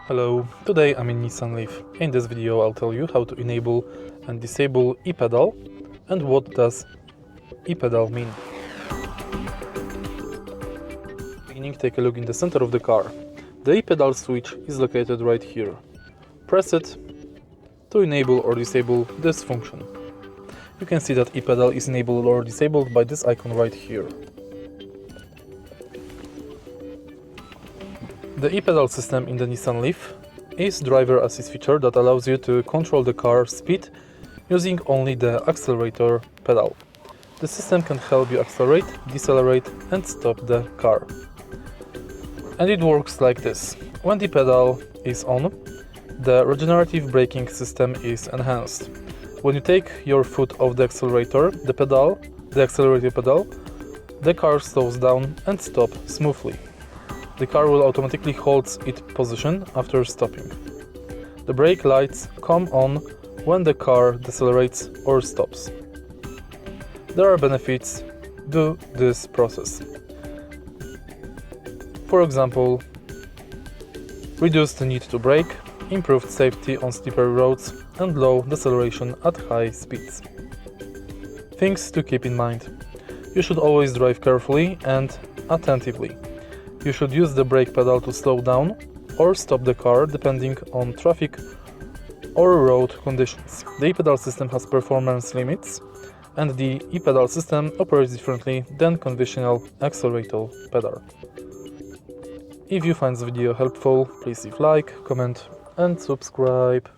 Hello, today I'm in Nissan Leaf. In this video I'll tell you how to enable and disable e-pedal and what does e-pedal mean. Beginning, take a look in the center of the car. The e-pedal switch is located right here. Press it to enable or disable this function. You can see that e-pedal is enabled or disabled by this icon right here. The e-pedal system in the Nissan Leaf is driver assist feature that allows you to control the car's speed using only the accelerator pedal. The system can help you accelerate, decelerate and stop the car. And it works like this. When the pedal is on, the regenerative braking system is enhanced. When you take your foot off the accelerator, the accelerator pedal, the car slows down and stops smoothly. The car will automatically hold its position after stopping. The brake lights come on when the car decelerates or stops. There are benefits to this process. For example, reduced need to brake, improved safety on slippery roads and low deceleration at high speeds. Things to keep in mind. You should always drive carefully and attentively. You should use the brake pedal to slow down or stop the car depending on traffic or road conditions. The e-pedal system has performance limits and the e-pedal system operates differently than conventional accelerator pedal. If you find this video helpful, please leave like, comment and subscribe.